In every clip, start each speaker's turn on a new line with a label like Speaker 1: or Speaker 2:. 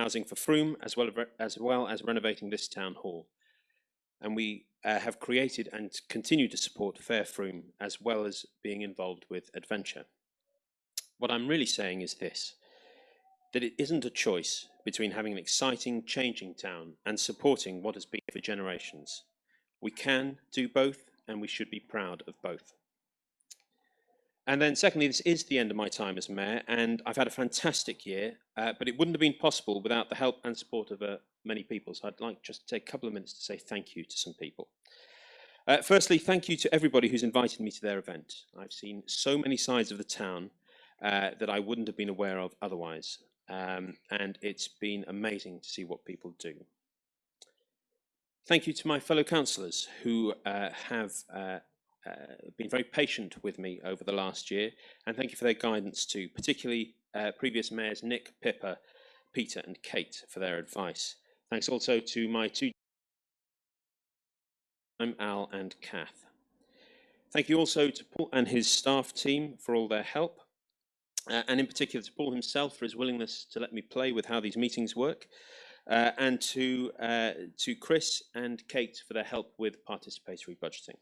Speaker 1: housing for Frome, as well as renovating this town hall. And we have created and continue to support Fair Frome, as well as being involved with adventure. What I'm really saying is this, that it isn't a choice between having an exciting, changing town and supporting what has been for generations. We can do both, and we should be proud of both. And then secondly, this is the end of my time as mayor, and I've had a fantastic year, but it wouldn't have been possible without the help and support of many people. So I'd like just to take a couple of minutes to say thank you to some people. Firstly, thank you to everybody who's invited me to their event. I've seen so many sides of the town that I wouldn't have been aware of otherwise. And it's been amazing to see what people do. Thank you to my fellow councillors who have been very patient with me over the last year, and thank you for their guidance too, particularly previous mayors Nick, Pippa, Peter and Kate for their advice. Thanks also to my two, Al and Kath. Thank you also to Paul and his staff team for all their help, and in particular to Paul himself for his willingness to let me play with how these meetings work, and to Chris and Kate for their help with participatory budgeting.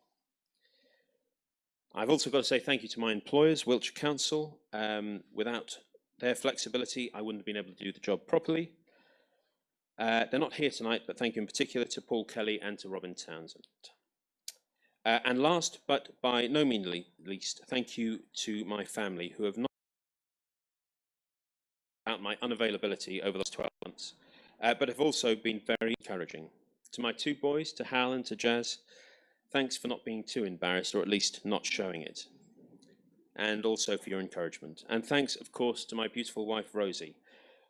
Speaker 1: I've also got to say thank you to my employers, Wiltshire Council. Without their flexibility, I wouldn't have been able to do the job properly. They're not here tonight, but thank you in particular to Paul Kelly and to Robin Townsend. And last, but by no means least, thank you to my family who have not about my unavailability over the last 12 months, but have also been very encouraging. To my two boys, to Hal and to Jazz, thanks for not being too embarrassed, or at least not showing it. And also for your encouragement. And thanks, of course, to my beautiful wife, Rosie,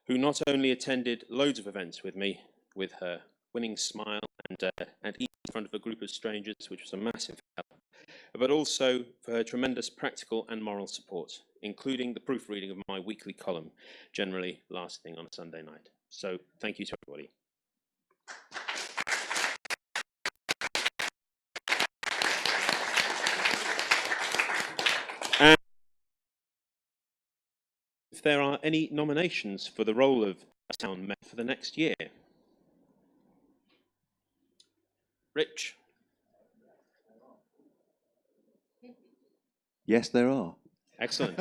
Speaker 1: who not only attended loads of events with me, with her winning smile and eat in front of a group of strangers, which was a massive help, but also for her tremendous practical and moral support, including the proofreading of my weekly column, generally last thing on a Sunday night. So thank you to everybody. If there are any nominations for the role of town mayor for the next year. Rich?
Speaker 2: Yes, there are.
Speaker 1: Excellent.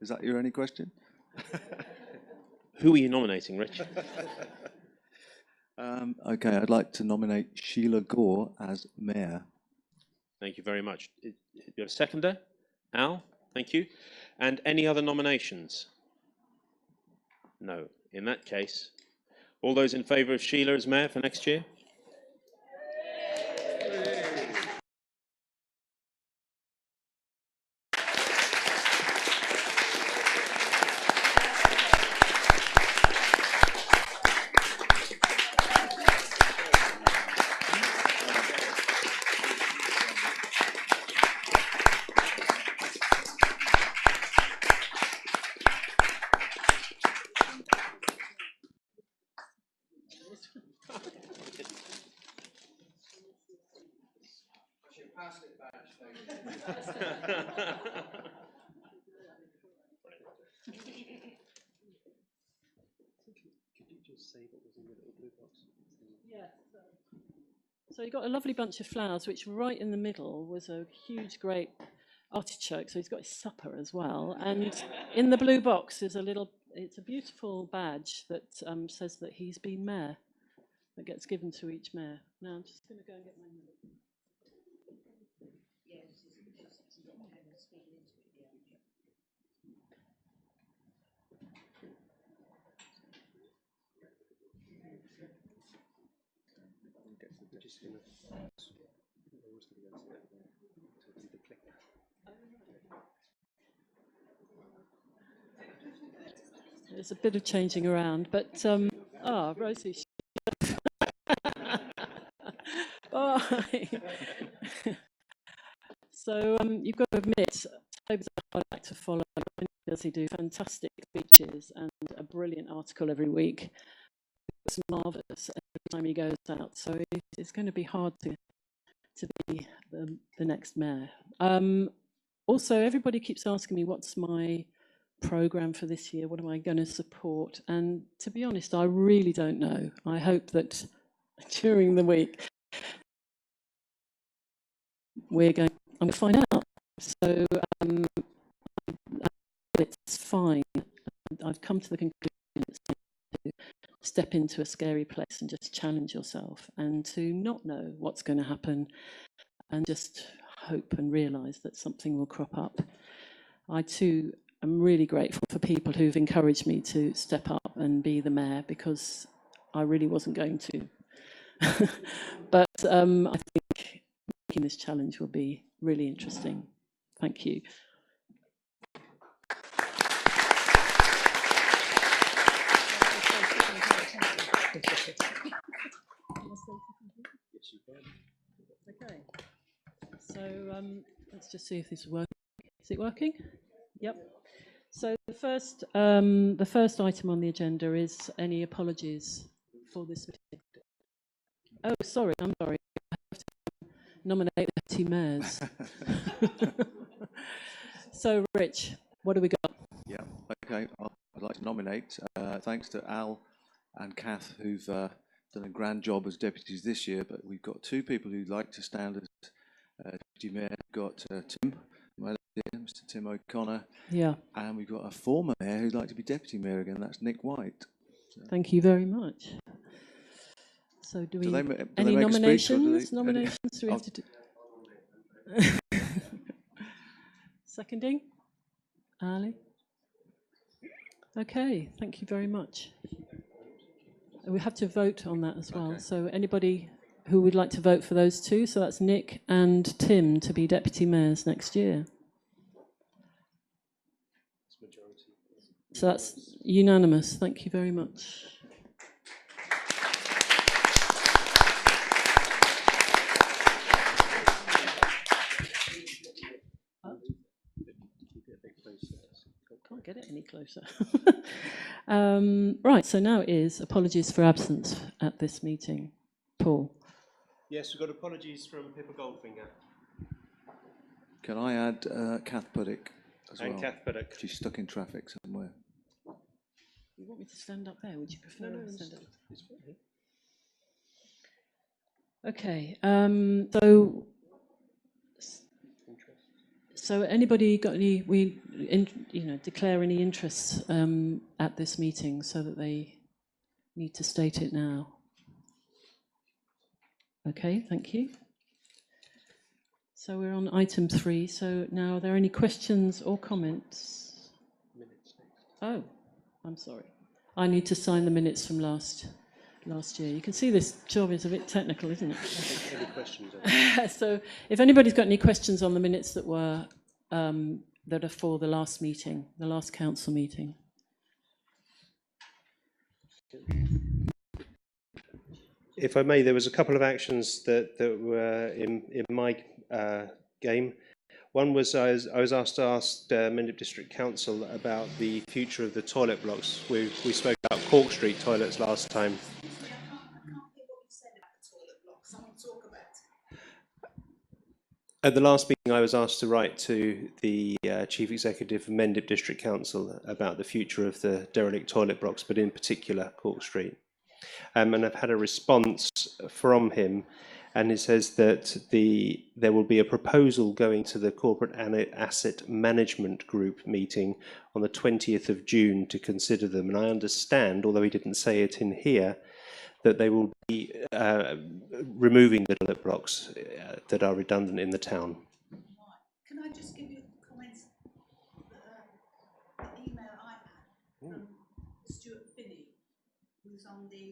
Speaker 2: Is that your only question?
Speaker 1: Who are you nominating, Rich?
Speaker 2: Okay, I'd like to nominate Sheila Gore as mayor.
Speaker 1: Thank you very much. You have a seconder? Al? Thank you. And any other nominations? No. In that case, all those in favour of Sheila as mayor for next year?
Speaker 3: Yeah. So you got a lovely bunch of flowers, which right in the middle was a huge, great artichoke. So he's got his supper as well. And in the blue box is it's a beautiful badge that says that he's been mayor, that gets given to each mayor. Now I'm just going to go and get my note. There's a bit of changing around, but Rosie. Bye. So you've got to admit, Toby's a hard act to follow. Does he do fantastic speeches and a brilliant article every week? It's marvellous every time he goes out. So it's going to be hard to be the next mayor. Also, everybody keeps asking me what's my programme for this year? What am I going to support? And to be honest, I really don't know. I hope that during the week I'm going to find out. So it's fine. I've come to the conclusion it's to step into a scary place and just challenge yourself, and to not know what's going to happen, and just hope and realise that something will crop up. I too am really grateful for people who've encouraged me to step up and be the mayor, because I really wasn't going to. But I think making this challenge will be really interesting. Thank you. Okay. So let's just see if this is working. Is it working? Yep. So the first item on the agenda is any apologies for this meeting. Oh, sorry, I'm sorry. I have to nominate the 2 mayors. So, Rich, what do we got?
Speaker 2: Yeah, okay. I'd like to nominate, thanks to Al and Kath, who've done a grand job as deputies this year, but we've got 2 people who'd like to stand as deputy mayor. We've got Tim, my left here, Mr. Tim O'Connor.
Speaker 3: Yeah.
Speaker 2: And we've got a former mayor who'd like to be deputy mayor again. That's Nick White. So.
Speaker 3: Thank you very much. So do we any nominations? Nominations? Do we have to do? Seconding? Ali? Okay, thank you very much. We have to vote on that as well. Okay. So anybody who would like to vote for those 2? So that's Nick and Tim to be deputy mayors next year. So that's unanimous. Thank you very much. Can't get it any closer. Right, so now is apologies for absence at this meeting. Paul.
Speaker 1: Yes, we've got apologies from Pippa Goldfinger.
Speaker 2: Can I add Kath Puddick as well?
Speaker 1: And Kath Puddick.
Speaker 2: She's stuck in traffic somewhere.
Speaker 3: You want me to stand up there? Would you prefer to stand up? Okay, so anybody got any, declare any interests at this meeting, so that they need to state it now? Okay, thank you. So we're on item 3. So now, are there any questions or comments? Oh, I'm sorry. I need to sign the minutes from last year. You can see this job is a bit technical, isn't it?
Speaker 1: Any questions?
Speaker 3: So if anybody's got any questions on the minutes that were that are for the last meeting, the last council meeting.
Speaker 1: If I may, there was a couple of actions that were in my game. One was I was asked to ask Mendip District Council about the future of the toilet blocks. We spoke about Cork Street toilets last time. At the last meeting, I was asked to write to the Chief Executive of Mendip District Council about the future of the derelict toilet blocks, but in particular Cork Street. And I've had a response from him, and it says that there will be a proposal going to the Corporate Asset Management Group meeting on the 20th of June to consider them. And I understand, although he didn't say it in here, that they will be removing the toilet blocks that are redundant in the town.
Speaker 4: Can I just give you comments? The email I had from Stuart Finney, who's on the.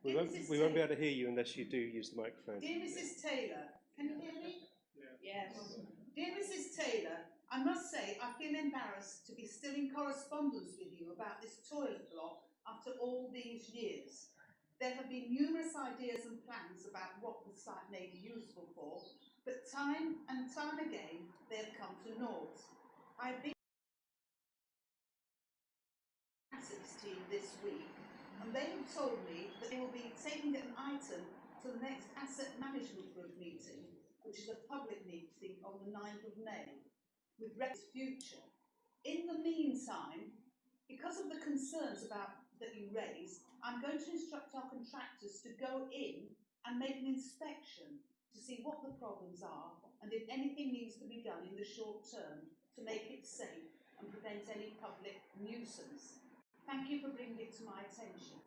Speaker 1: We won't be able to hear you unless you do use the microphone.
Speaker 4: Dear Mrs. Taylor, can you hear me? Yes. Dear Mrs. Taylor, I must say I feel embarrassed to be still in correspondence with you about this toilet block after all these years. There have been numerous ideas and plans about what the site may be useful for, but time and time again they have come to naught. I've been assets team this week, and they have told me that they will be taking an item to the next asset management group meeting, which is a public meeting on the 9th of May, with Rex's future. In the meantime, because of the concerns that you raised, I'm going to instruct our contractors to go in and make an inspection to see what the problems are and if anything needs to be done in the short term to make it safe and prevent any public nuisance. Thank you for bringing it to my attention,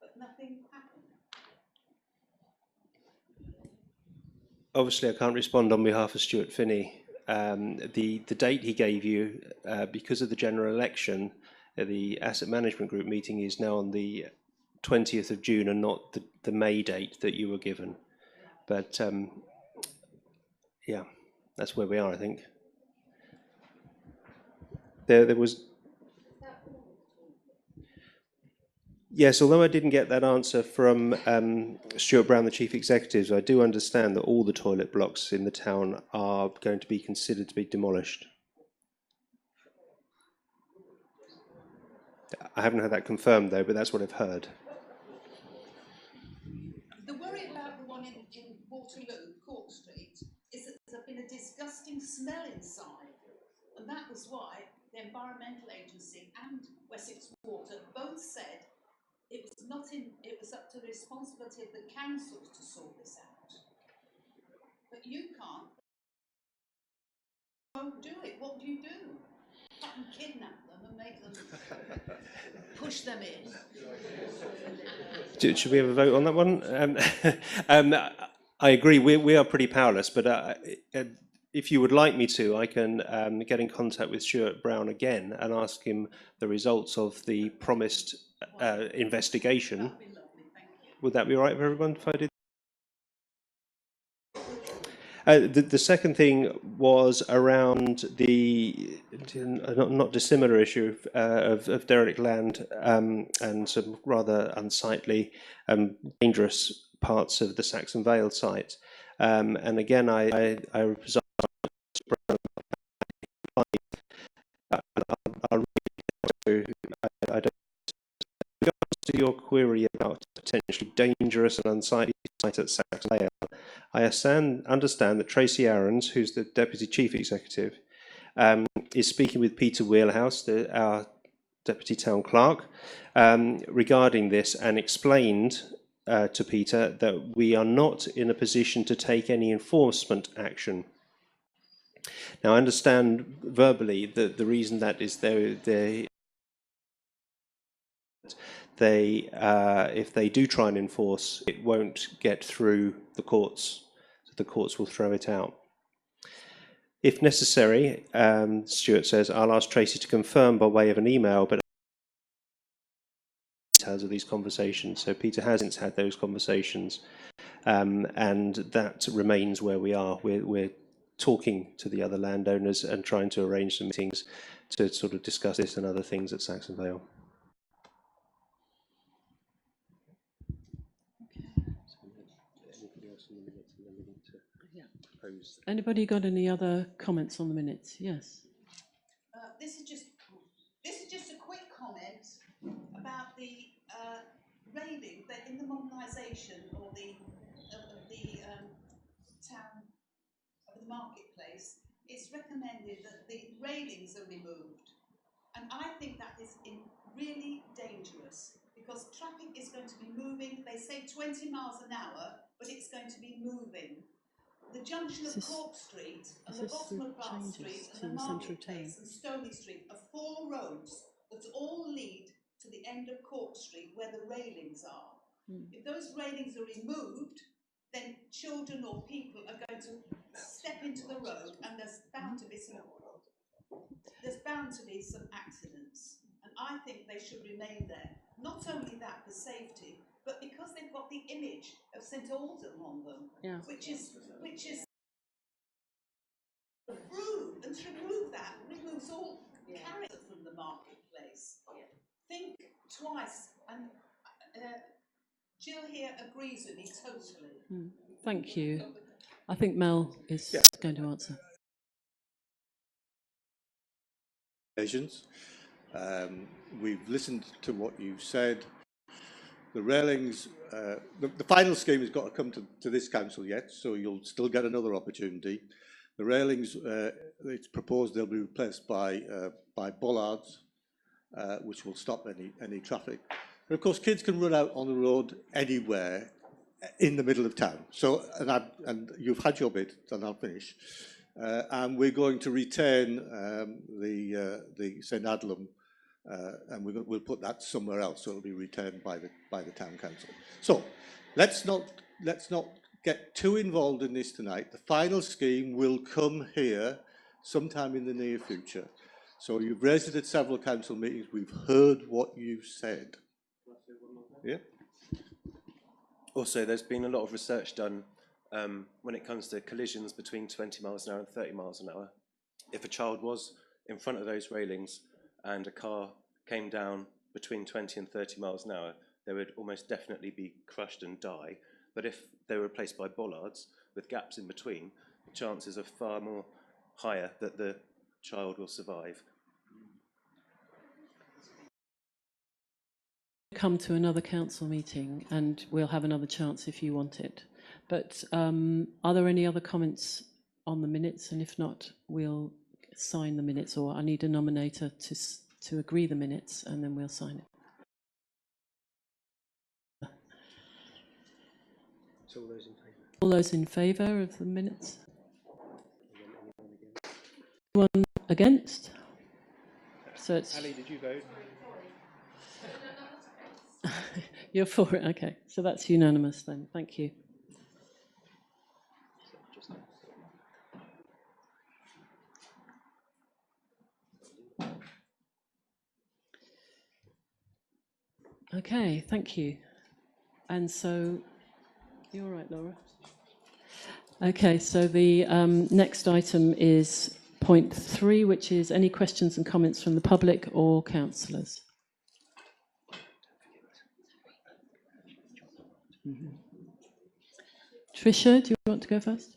Speaker 4: but nothing happened.
Speaker 5: Obviously, I can't respond on behalf of Stuart Finney. The date he gave you, because of the general election, the asset management group meeting is now on the 20th of June and not the May date that you were given. But yeah, that's where we are, I think. There was... Yes, although I didn't get that answer from Stuart Brown, the Chief Executive, I do understand that all the toilet blocks in the town are going to be considered to be demolished. I haven't had that confirmed, though, but that's what I've heard.
Speaker 4: The worry about the one in Waterloo, Court Street, is that there's been a disgusting smell inside. And that was why the Environmental Agency and Wessex Water both said it was up to the responsibility of the councils to sort this out. But you can't. Won't do it. What do you do? Fucking kidnap them and make them push them in.
Speaker 5: Should we have a vote on that one? I agree, we are pretty powerless, but if you would like me to, I can get in contact with Stuart Brown again and ask him the results of the promised investigation.
Speaker 4: That'd be lovely, thank you.
Speaker 5: Would that be all right for everyone if I did? The second thing was around the not dissimilar issue of derelict land and some rather unsightly, dangerous parts of the Saxon Vale site. And again, I reside. I'll read it. I don't. With regards to your query about potentially dangerous and unsightly site at Saxon Vale, I understand that Tracy Aarons, who's the Deputy Chief Executive, is speaking with Peter Wheelhouse, our Deputy Town Clerk, regarding this, and explained to Peter that we are not in a position to take any enforcement action. Now, I understand verbally that the reason that is if they do try and enforce, it won't get through the courts. So the courts will throw it out. If necessary, Stuart says, I'll ask Tracy to confirm by way of an email, but details of these conversations. So Peter hasn't had those conversations, and that remains where we are. We're talking to the other landowners and trying to arrange some meetings to sort of discuss this and other things at Saxon Vale.
Speaker 3: Anybody got any other comments on the minutes? Yes.
Speaker 4: This is just a quick comment about the railing that in the modernisation or the town of the marketplace, it's recommended that the railings are removed, and I think that is really dangerous because traffic is going to be moving. They say 20 miles an hour, but it's going to be moving. The junction of Cork Street and the bottom of Bath Street and the Marketplace and Stony Street are 4 roads that all lead to the end of Cork Street where the railings are. If those railings are removed, then children or people are going to step into the road and there's bound to be some accidents. And I think they should remain there. Not only that for safety, but because they've got the image of St Aldham on them, which is rude, and to remove that removes all character from the marketplace. Think twice, and Jill here agrees with me totally.
Speaker 3: Thank you. I think Mel is going to answer.
Speaker 6: We've listened to what you said. The railings, the final scheme has got to come to this council yet, so you'll still get another opportunity. The railings, it's proposed they'll be replaced by bollards, which will stop any traffic. But of course, kids can run out on the road anywhere in the middle of town. So, and you've had your bit, and I'll finish. And we're going to retain the St Adlam, and we'll put that somewhere else, so it'll be retained by the town council. So, let's not get too involved in this tonight. The final scheme will come here sometime in the near future. So you've raised it at several council meetings. We've heard what you've said. Yeah.
Speaker 5: Also, there's been a lot of research done when it comes to collisions between 20 miles an hour and 30 miles an hour. If a child was in front of those railings and a car came down between 20 and 30 miles an hour, they would almost definitely be crushed and die. But if they were replaced by bollards with gaps in between, the chances are far more higher that the child will survive.
Speaker 3: Come to another council meeting and we'll have another chance if you want it. But are there any other comments on the minutes? And if not, we'll sign the minutes, or I need a nominator to agree the minutes, and then we'll sign it.
Speaker 5: So all those in favour?
Speaker 3: All those in favour of the minutes? Anyone against? So it's...
Speaker 5: Ali, did you vote?
Speaker 3: You're for it, okay. So that's unanimous then. Thank you. Okay, thank you. And so, you're all right, Laura? Okay, so the next item is point 3, which is any questions and comments from the public or councillors. Tricia, do you want to go first?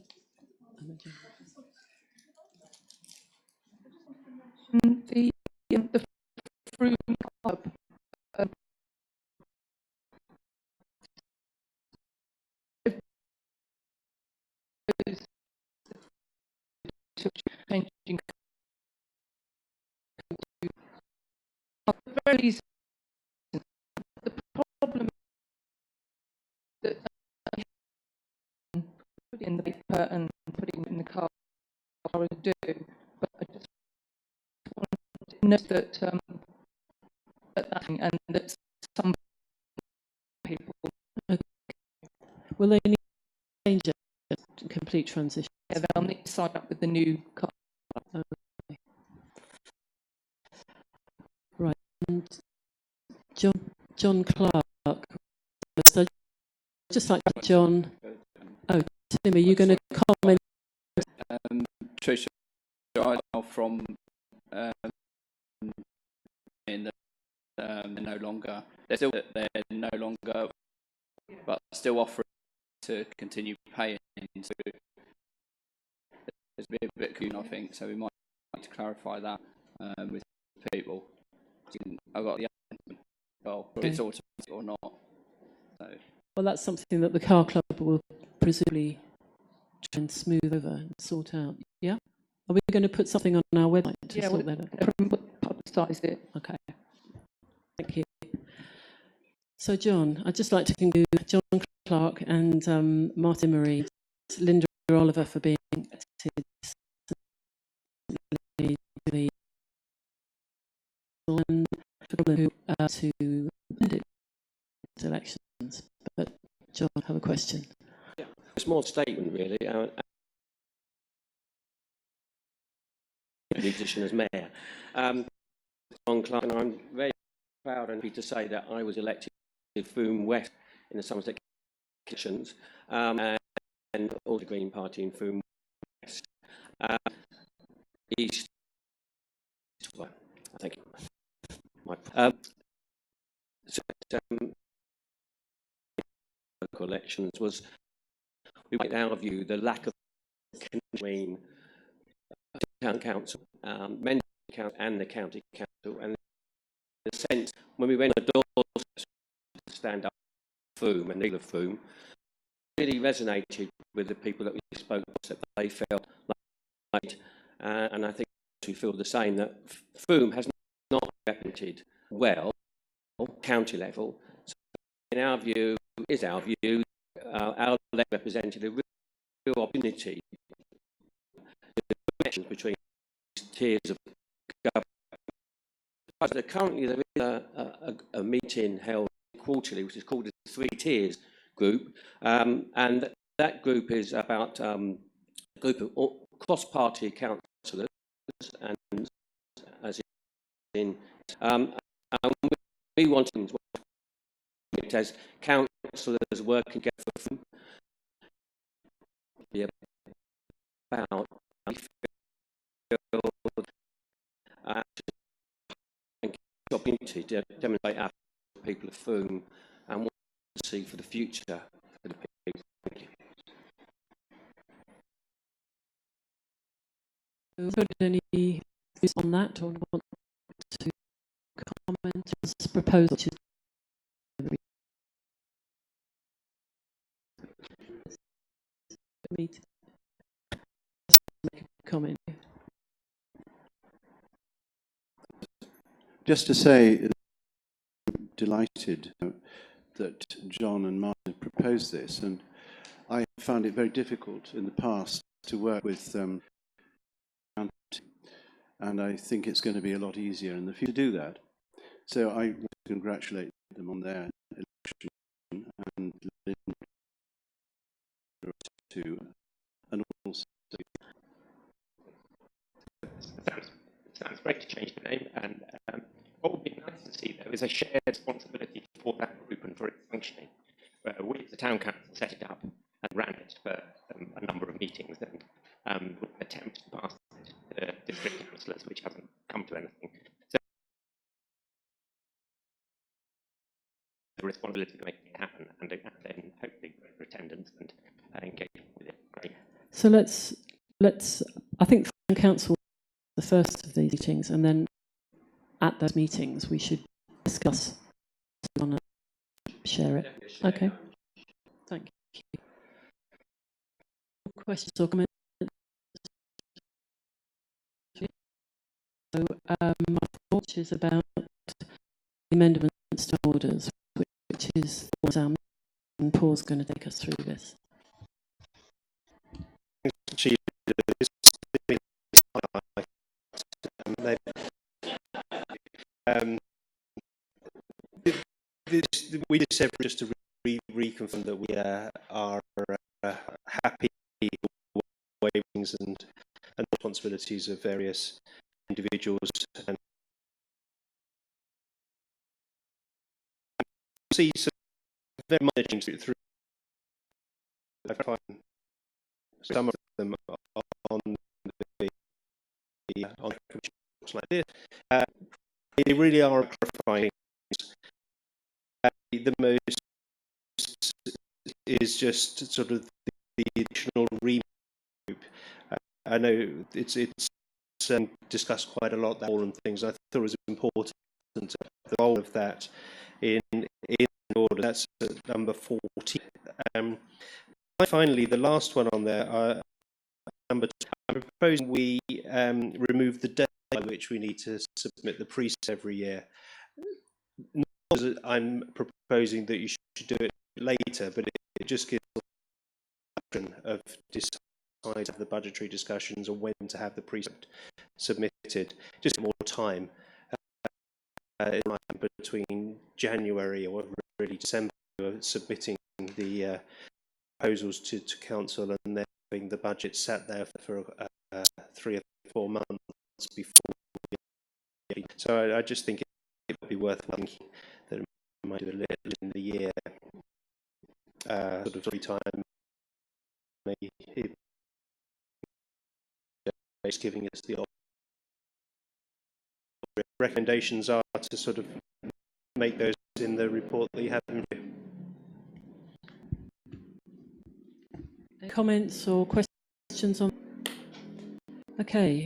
Speaker 7: The Frome Club changing very easy. The problem that put in the paper and putting it in the car would do, but I just want to note that and that some people
Speaker 3: Will they need to change it? Complete transition.
Speaker 7: Yeah, they'll need to sign up with the new car.
Speaker 3: Okay. Right. And John Clark. So just like John. Oh, Tim, are you going to comment?
Speaker 8: Tricia, I know from in the they're no longer. They're no longer, but still offering to continue paying. So there's a bit confusing, I think. So we might need to clarify that with people. I've got the well, if it's automatic or not. So.
Speaker 3: Well, that's something that the car club will presumably try and smooth over and sort out. Yeah? Are we going to put something on our website to sort that out?
Speaker 7: Publicise it.
Speaker 3: Okay. Thank you. So, John, I'd just like to conclude John Clark and Martin Marie, Linda Oliver for being elected the and to end elections. But John, I have a question.
Speaker 9: Yeah, a small statement, really. Position as mayor. John Clark, and I'm very proud and happy to say that I was elected to Frome West in the Somerset elections, and all the Green Party in Frome West. East. Well, thank you. Local elections was, in our view, the lack of between town council, men council and the county council, and the sense when we went to doors to stand up Frome and Neil of Frome, really resonated with the people that we spoke to, that they felt like, and I think we feel the same, that Frome has not represented well, county level. So in our view, our represented a real opportunity, the connections between tiers of government. Currently, there is a meeting held quarterly, which is called the Three Tiers Group, and that group is about a group of cross-party councillors, and as in, and we want it as councillors working together about opportunity to demonstrate our people of Frome and what we see for the future for the people. Thank you.
Speaker 3: Got any views on that, or want to comment on this proposal? Make a comment.
Speaker 10: Just to say, delighted that John and Martin proposed this, and I found it very difficult in the past to work with and I think it's going to be a lot easier in the future to do that. So I congratulate them on their election and to and also.
Speaker 11: Sounds great to change the name, and what would be nice to see, though, is a shared responsibility for that group and for its functioning. We, as the town council, set it up and ran it for a number of meetings, and with an attempt to pass it to district councillors, which hasn't come to anything. So the responsibility of making it happen, and then hopefully greater attendance and engagement with it. Great.
Speaker 3: So let's. I think the council the first of these meetings, and then at those meetings we should discuss and share it. Okay. Thank you. Questions or comments? So my thought is about the amendments to orders, which is our meeting, and Paul's going to take us through this.
Speaker 5: We just said just to reconfirm that we are happy with waivings and responsibilities of various individuals, and see some very minor changes through. I find some of them on the like this. They really are clarifying. The most is just sort of the additional remit group. I know it's discussed quite a lot, that all and things. I thought it was important to the role of that in order. That's number 40. Finally, the last one on there, number 2. I'm proposing we remove the date by which we need to submit the priest every year. I'm proposing that you should do it later, but it just gives the option of deciding the budgetary discussions or when to have the precept submitted. Just more time between January or really December, submitting the proposals to council and then having the budget sat there for 3 or 4 months before. So I just think it would be worth thinking that it might do a little in the year, sort of 3 times, maybe it's giving us the recommendations are to sort of make those in the report that you have in here.
Speaker 3: Comments or questions on? Okay.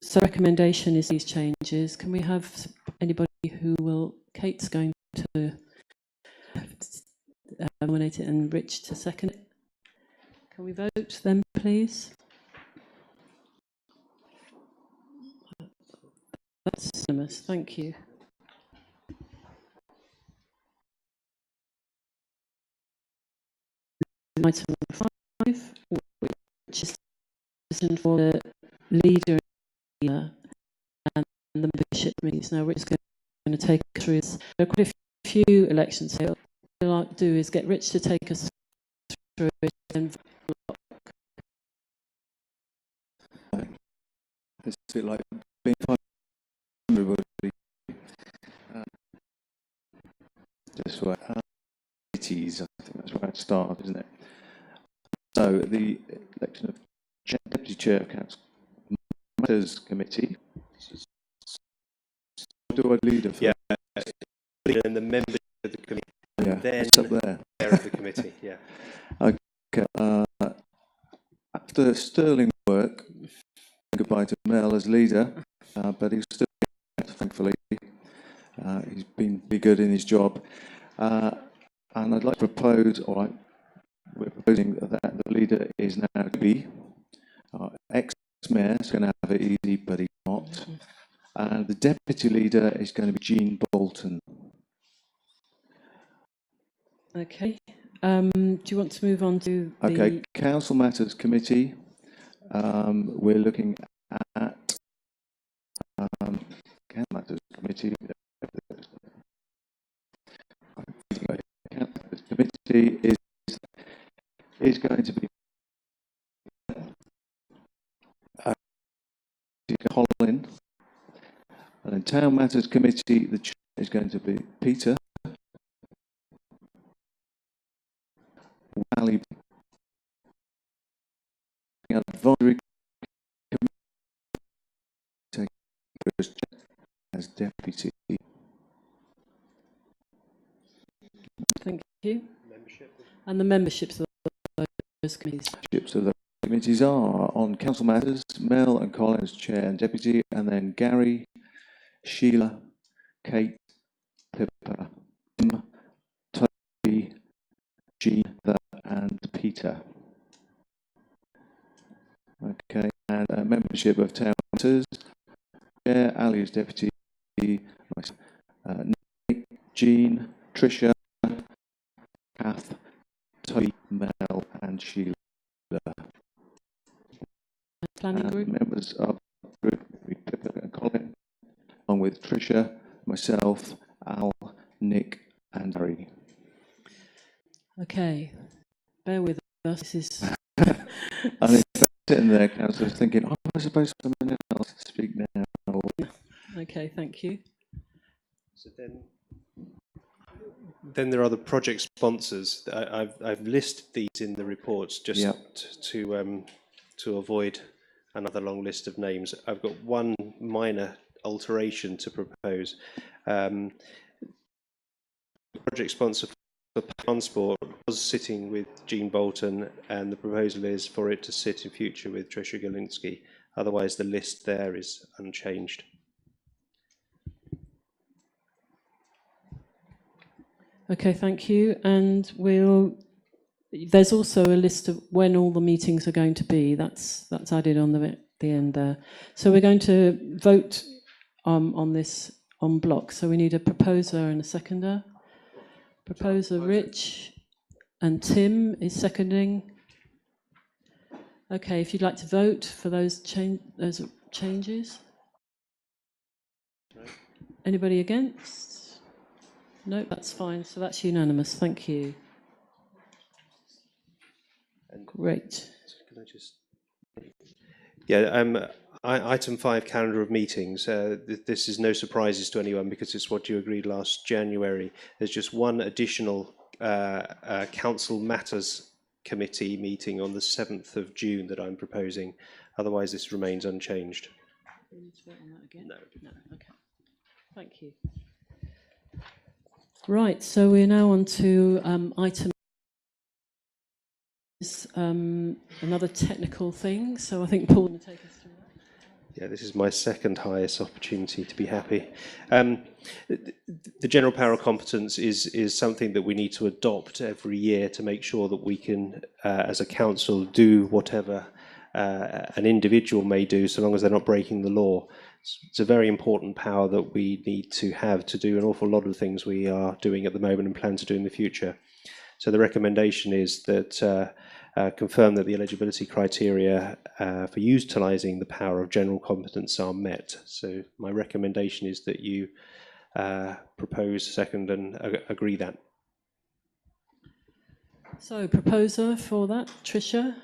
Speaker 3: So recommendation is these changes. Can we have anybody who will? Kate's going to nominate it and Rich to second it. Can we vote then, please? That's unanimous. Thank you. Item 5, which is for the leader and the membership meetings. Now, Rich is going to take us through this. There are quite a few elections, so what I'd like to do is get Rich to take us through it and
Speaker 2: It's a bit like being fun for everybody. Just right. Committees, I think that's where I'd start, isn't it? So the election of Deputy Chair of Council Matters Committee. Do I lead it?
Speaker 5: Yeah, and the members of the committee, and
Speaker 2: Yeah,
Speaker 5: then
Speaker 2: it's up there.
Speaker 5: chair of the committee. Yeah.
Speaker 2: Okay. After sterling work, goodbye to Mel as leader, but he's still, thankfully, he's been really good in his job. And I'd like to propose, all right, we're proposing that the leader is now B, ex-mayor, is going to have it easy, but he's not. And the deputy leader is going to be Jean Bolton.
Speaker 3: okay. Do you want to move on to the...
Speaker 2: Okay, Council Matters Committee. We're looking at Council Matters Committee. Council Matters Committee is going to be Colin. And then Town Matters Committee, the chair is going to be Peter. Ali. Advisory Committee as deputy.
Speaker 3: Thank you. And the memberships of those committees.
Speaker 2: Memberships of the committees are on Council Matters, Mel and Colin as chair and deputy, and then Gary, Sheila, Kate, Pippa, Tim, Toby, Jean, and Peter. Okay, and membership of Town Matters, Chair, Ali as deputy, Nick, Jean, Tricia, Kath, Toby, Mel, and Sheila.
Speaker 3: Planning
Speaker 2: and
Speaker 3: group.
Speaker 2: Members of the group, Pippa and Colin, along with Tricia, myself, Al, Nick, and Harry. Okay.
Speaker 3: Bear with us. This is...
Speaker 2: And if they're sitting there, councillors, thinking, oh, I suppose someone else to speak now.
Speaker 3: Okay, thank you.
Speaker 5: So then there are the project sponsors. I've listed these in the reports just to avoid another long list of names. I've got one minor alteration to propose. Project sponsor for transport was sitting with Jean Bolton, and the proposal is for it to sit in future with Tricia Galinsky. Otherwise, the list there is unchanged.
Speaker 3: Okay, thank you. And there's also a list of when all the meetings are going to be. That's added on the end there. So we're going to vote on this en bloc. So we need a proposer and a seconder. Proposer Rich, and Tim is seconding. Okay, if you'd like to vote for those changes. Anybody against? No, that's fine. So that's unanimous. Thank you. Great.
Speaker 5: Can I just... Yeah, item 5, calendar of meetings. This is no surprises to anyone because it's what you agreed last January. There's just one additional Council Matters Committee meeting on the 7th of June that I'm proposing. Otherwise, this remains unchanged.
Speaker 3: Do we need to vote on that again? No. Okay. Thank you. Right, so we're now on to item another technical thing. So I think Paul will take us through that.
Speaker 5: Yeah, this is my second highest opportunity to be happy. The general power of competence is something that we need to adopt every year to make sure that we can, as a council, do whatever an individual may do, so long as they're not breaking the law. It's a very important power that we need to have to do an awful lot of things we are doing at the moment and plan to do in the future. So the recommendation is that confirm that the eligibility criteria for utilising the power of general competence are met. So my recommendation is that you propose, second, and agree that.
Speaker 3: So, proposer for that, Tricia?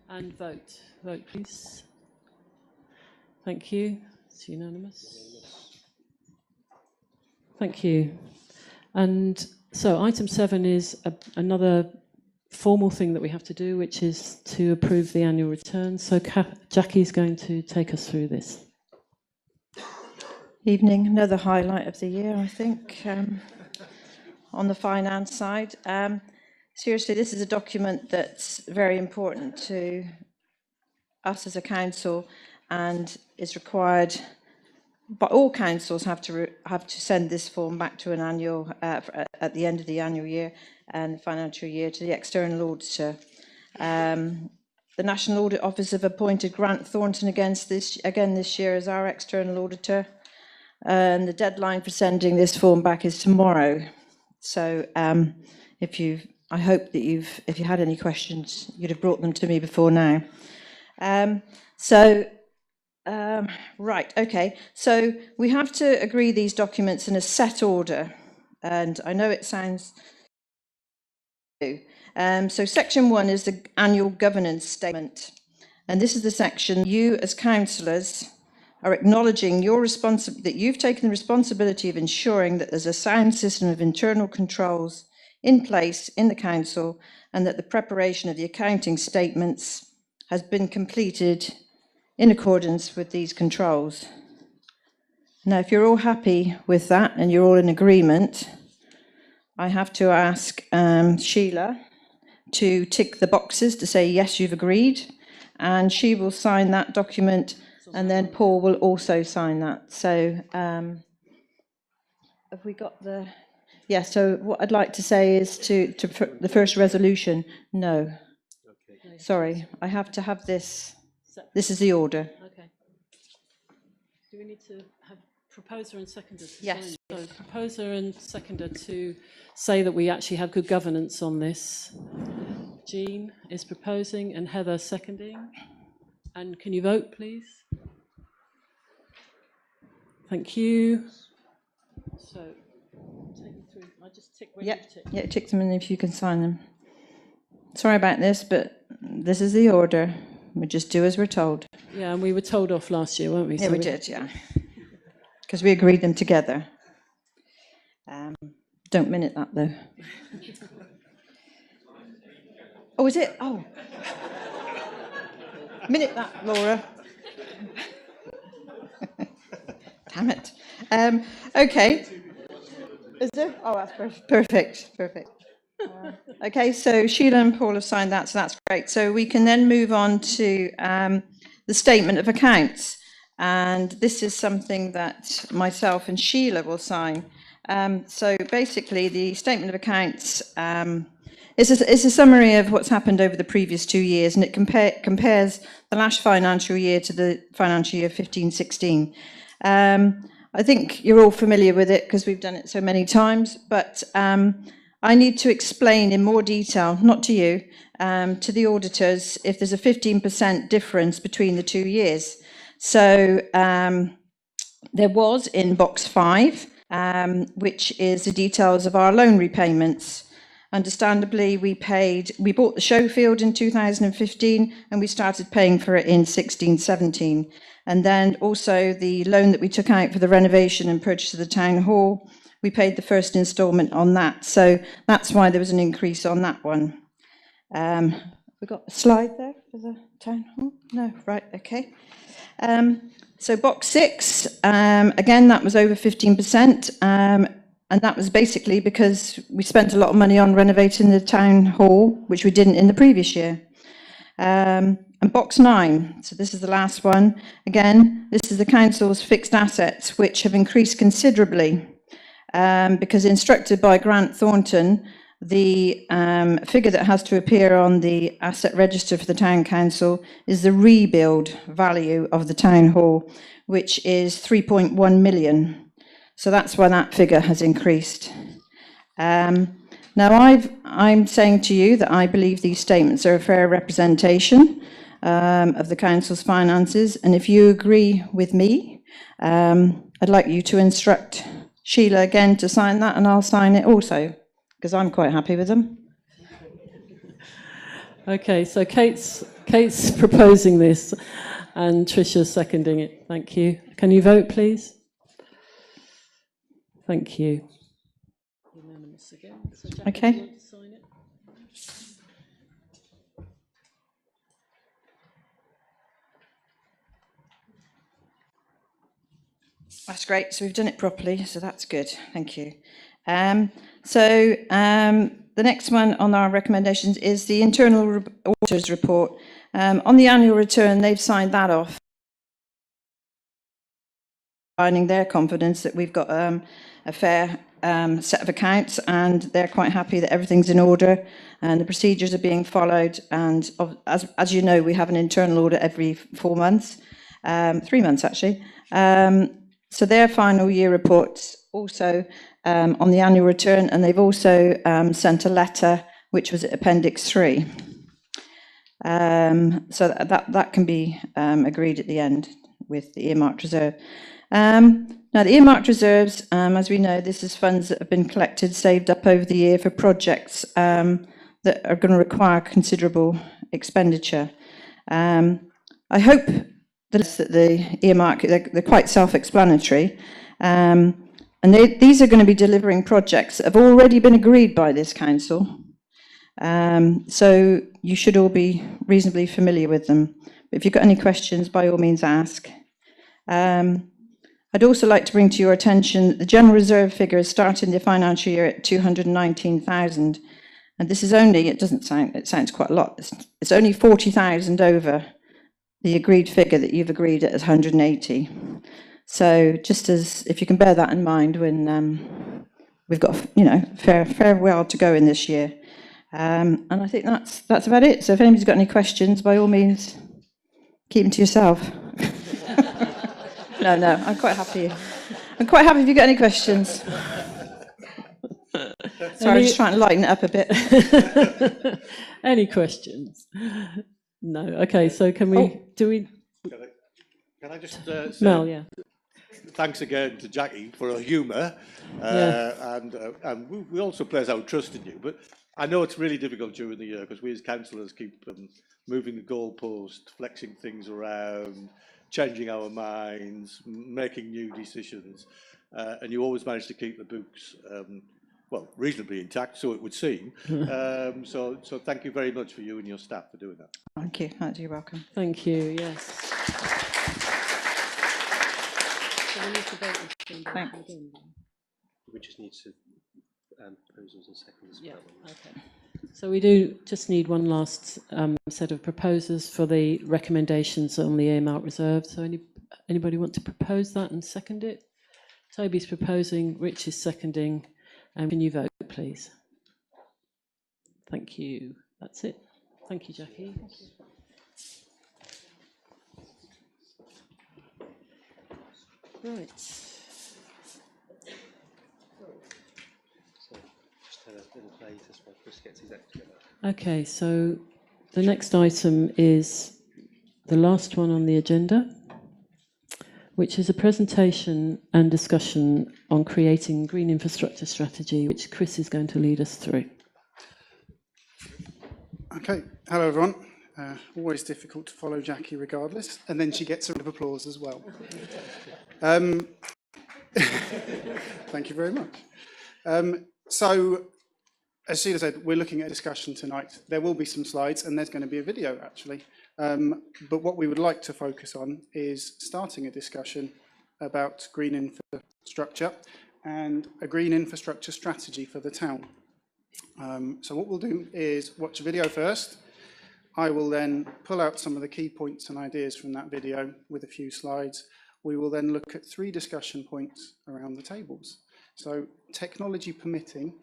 Speaker 3: And vote. Vote, please. Thank you. It's unanimous. Thank you. And so item 7 is another formal thing that we have to do, which is to approve the annual return. So Jackie's going to take us through this.
Speaker 12: Evening, another highlight of the year, I think, on the finance side. Seriously, this is a document that's very important to us as a council and is required, but all councils have to send this form back to an annual, at the end of the annual year and financial year, to the external auditor. The National Audit Office have appointed Grant Thornton again this year as our external auditor. And the deadline for sending this form back is tomorrow. So I hope that if you had any questions, you'd have brought them to me before now. Right, okay. So we have to agree these documents in a set order. And I know it sounds... so section 1 is the annual governance statement. And this is the section you as councillors are acknowledging that you've taken the responsibility of ensuring that there's a sound system of internal controls in place in the council and that the preparation of the accounting statements has been completed in accordance with these controls. Now, if you're all happy with that and you're all in agreement, I have to ask Sheila to tick the boxes to say, yes, you've agreed, and she will sign that document, and then Paul will also sign that. So have we got the... Yeah, so what I'd like to say is to the first resolution, no. Okay. Sorry, I have to have this. This is the order.
Speaker 3: Okay. Do we need to have proposer and seconder?
Speaker 12: Yes.
Speaker 3: So proposer and seconder to say that we actually have good governance on this. Jean is proposing and Heather seconding. And can you vote, please? Thank you. So... I just tick where you've ticked.
Speaker 12: Yeah, tick them in if you can sign them. Sorry about this, but this is the order. We just do as we're told.
Speaker 3: Yeah, and we were told off last year, weren't we?
Speaker 12: Yeah, so we did, yeah. Because we agreed them together. Don't minute that, though. Oh, is it? Oh. Minute that, Laura. Damn it. Okay. Is there? Oh, that's perfect. Perfect. Okay, so Sheila and Paul have signed that, so that's great. So we can then move on to the statement of accounts. And this is something that myself and Sheila will sign. So basically, the statement of accounts is a summary of what's happened over the previous 2 years, and it compares the last financial year to the financial year 15-16. I think you're all familiar with it because we've done it so many times, but I need to explain in more detail, not to you, to the auditors, if there's a 15% difference between the 2 years. So there was in box 5, which is the details of our loan repayments. Understandably, we bought the show field in 2015 and we started paying for it in 16-17. And then also the loan that we took out for the renovation and purchase of the town hall, we paid the first instalment on that. So that's why there was an increase on that one. We got a slide there for the town hall? No, right, okay. So box 6, again, that was over 15%. And that was basically because we spent a lot of money on renovating the town hall, which we didn't in the previous year. And box 9, so this is the last one. Again, this is the council's fixed assets, which have increased considerably because instructed by Grant Thornton, the figure that has to appear on the asset register for the town council is the rebuild value of the town hall, which is 3.1 million. So that's why that figure has increased. Now, I'm saying to you that I believe these statements are a fair representation of the council's finances, and if you agree with me, I'd like you to instruct Sheila again to sign that, and I'll sign it also, because I'm quite happy with them.
Speaker 3: Okay, so Kate's proposing this, and Trisha's seconding it. Thank you. Can you vote, please? Thank you. Unanimous again. So Jackie,
Speaker 12: Okay.
Speaker 3: do you want to sign it?
Speaker 12: That's great. So we've done it properly, so that's good. Thank you. The next one on our recommendations is the internal auditors report. On the annual return, they've signed that off, finding their confidence that we've got a fair set of accounts, and they're quite happy that everything's in order and the procedures are being followed. And as you know, we have an internal audit every 4 months, 3 months actually. So their final year reports also on the annual return, and they've also sent a letter which was at Appendix 3. So that can be agreed at the end with the earmarked reserve. Now, the earmarked reserves, as we know, this is funds that have been collected, saved up over the year for projects that are going to require considerable expenditure. I hope that the earmark, they're quite self-explanatory, and these are going to be delivering projects that have already been agreed by this council. So you should all be reasonably familiar with them. But if you've got any questions, by all means ask. I'd also like to bring to your attention the general reserve figure is starting the financial year at 219,000. And this is only, it sounds quite a lot. It's only 40,000 over the agreed figure that you've agreed at 180. So just as, if you can bear that in mind when we've got, fair well to go in this year. And I think that's about it. So if anybody's got any questions, by all means, keep them to yourself. No, I'm quite happy. I'm quite happy if you've got any questions. Sorry, I'm just trying to lighten it up a bit.
Speaker 3: Any questions? No. Okay, so can we,
Speaker 6: Can I just say
Speaker 3: Mel, yeah.
Speaker 6: Thanks again to Jackie for her humour,
Speaker 3: Yeah.
Speaker 6: and we also place our trust in you. But I know it's really difficult during the year because we as councillors keep moving the goalpost, flexing things around, changing our minds, making new decisions, and you always manage to keep the books, reasonably intact, so it would seem. So thank you very much for you and your staff for doing that.
Speaker 12: Thank you. You're welcome.
Speaker 3: Thank you, yes. So we need to vote this thing again.
Speaker 5: We just need to proposals and seconds.
Speaker 3: Yeah, okay. So we do just need one last set of proposers for the recommendations on the earmarked reserve. So anybody want to propose that and second it? Toby's proposing, Rich is seconding. Can you vote, please? Thank you. That's it. Thank you, Jackie. Right. Okay, so the next item is the last one on the agenda, which is a presentation and discussion on creating green infrastructure strategy, which Chris is going to lead us through.
Speaker 13: Okay, hello everyone. Always difficult to follow Jackie regardless, and then she gets a round of applause as well. Thank you very much. So, as Sheila said, we're looking at a discussion tonight. There will be some slides, and there's going to be a video actually. But what we would like to focus on is starting a discussion about green infrastructure and a green infrastructure strategy for the town. So what we'll do is watch a video first, I will then pull out some of the key points and ideas from that video with a few slides. We will then look at 3 discussion points around the tables. So, technology permitting,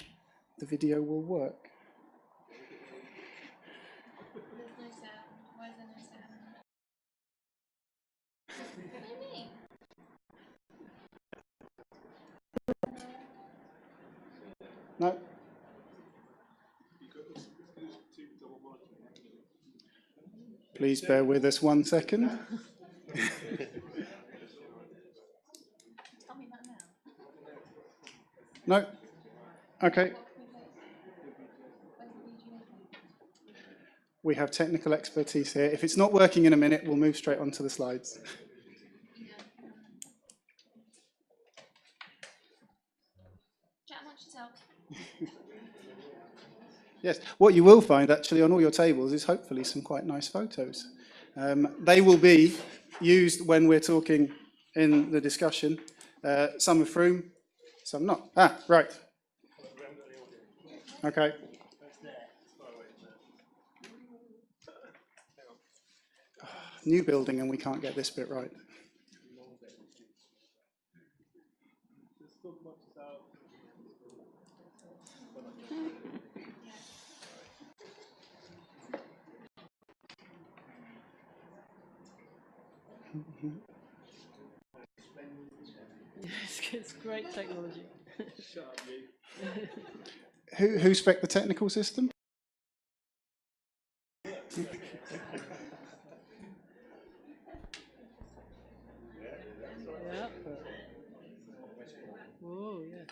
Speaker 13: the video will work.
Speaker 14: There's no sound. Why is there no sound? What do you mean?
Speaker 13: No? Please bear with us 1 second.
Speaker 14: Tell me that now.
Speaker 13: No? Okay. We have technical expertise here. If it's not working in a minute, we'll move straight on to the slides.
Speaker 14: Chat amongst yourself.
Speaker 13: Yes, what you will find actually on all your tables is hopefully some quite nice photos. They will be used when we're talking in the discussion. Some are Frome, some not. Ah, right. Okay. New building and we can't get this bit right.
Speaker 3: Yes, it's great technology.
Speaker 13: Who spec'd the technical system?
Speaker 3: Yeah. Whoa, yeah.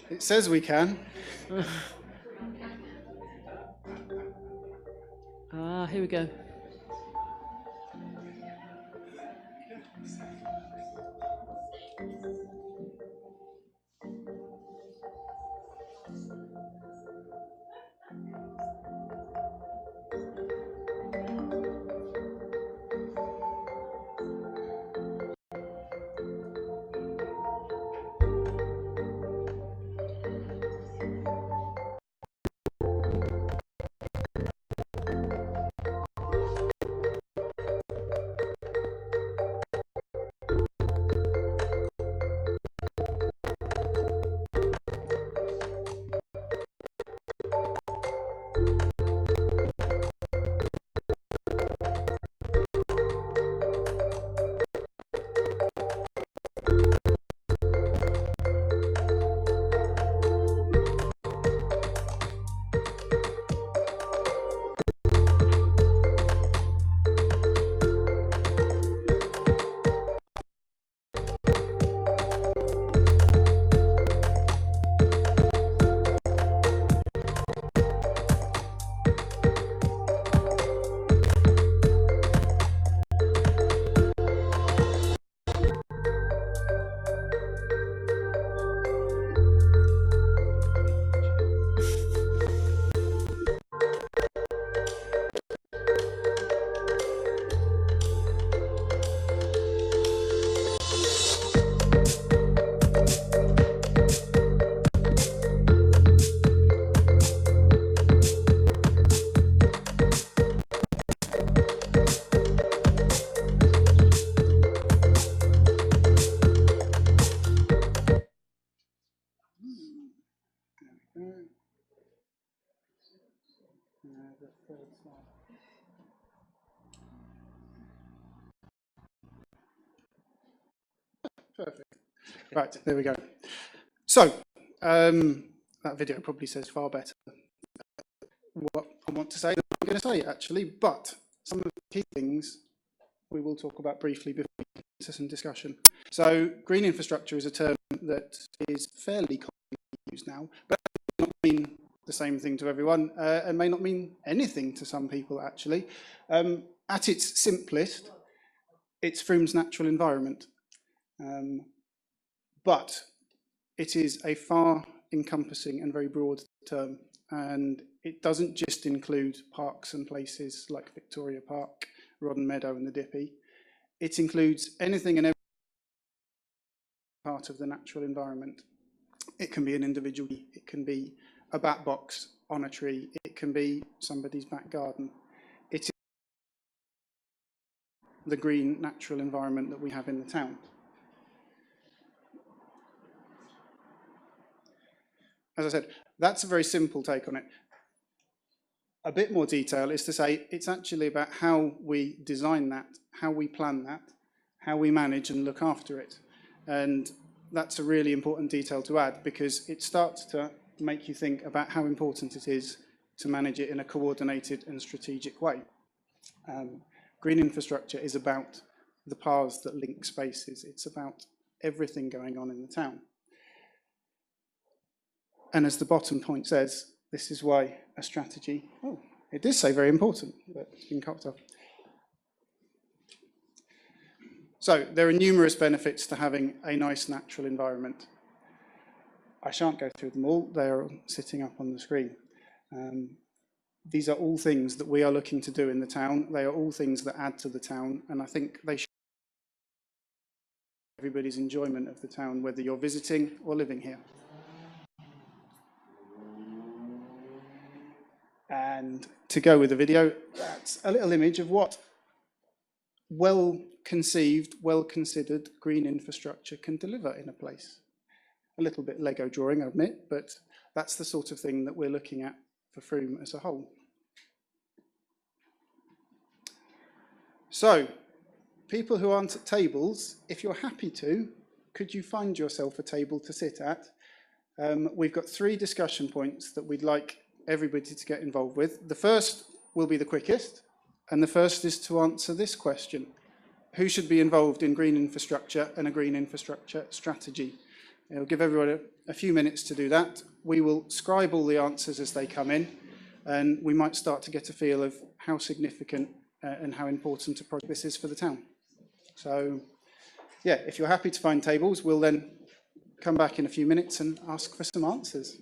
Speaker 13: It says we can.
Speaker 3: Ah, here we go.
Speaker 13: Perfect. Right, there we go. So, that video probably says far better what I want to say than I'm going to say, actually, but some of the key things we will talk about briefly before we get into some discussion. So, green infrastructure is a term that is fairly commonly used now, but it may not mean the same thing to everyone, and may not mean anything to some people, actually. At its simplest, it's Frome's natural environment. But it is a far encompassing and very broad term. and it doesn't just include parks and places like Victoria Park, Rodden Meadow and the Dippy. It includes anything and every part of the natural environment. It can be an individual, it can be a bat box on a tree, it can be somebody's back garden. It is the green natural environment that we have in the town. As I said, that's a very simple take on it. A bit more detail is to say it's actually about how we design that, how we plan that, how we manage and look after it. And that's a really important detail to add, because it starts to make you think about how important it is to manage it in a coordinated and strategic way. Green infrastructure is about the paths that link spaces. It's about everything going on in the town. And as the bottom point says, this is why a strategy, oh, it does say very important, but it's been cocked off. So there are numerous benefits to having a nice natural environment. I shan't go through them all, they're sitting up on the screen. These are all things that we are looking to do in the town. They are all things that add to the town, and I think they should everybody's enjoyment of the town, whether you're visiting or living here. And to go with the video, that's a little image of what well-conceived, well-considered green infrastructure can deliver in a place. A little bit Lego drawing, I admit, but that's the sort of thing that we're looking at for Frome as a whole. So, people who aren't at tables, if you're happy to, could you find yourself a table to sit at? We've got 3 discussion points that we'd like everybody to get involved with. The first will be the quickest, and the first is to answer this question. Who should be involved in green infrastructure and a green infrastructure strategy? I'll give everyone a few minutes to do that. We will scribe all the answers as they come in, and we might start to get a feel of how significant and how important a project this is for the town. So, yeah, if you're happy to find tables, we'll then come back in a few minutes and ask for some answers.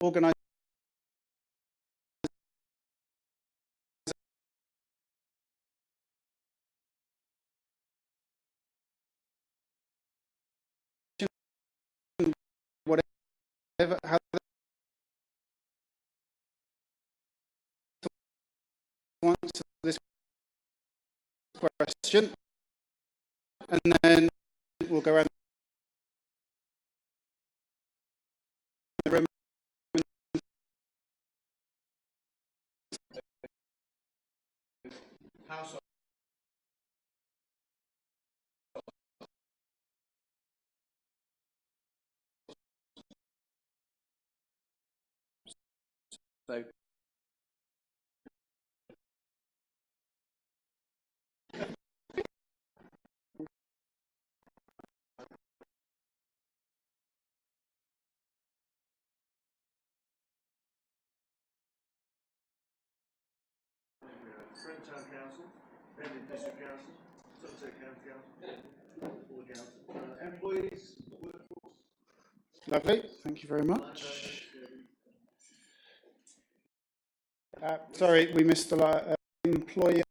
Speaker 13: organisation whatever, how they answer this question, and then we'll go around the room.
Speaker 2: So,
Speaker 15: Frome Town Council, Pending District Council, Somerset County Council, all the council, employees, workforce.
Speaker 13: Lovely, thank you very much. Sorry, we missed the employer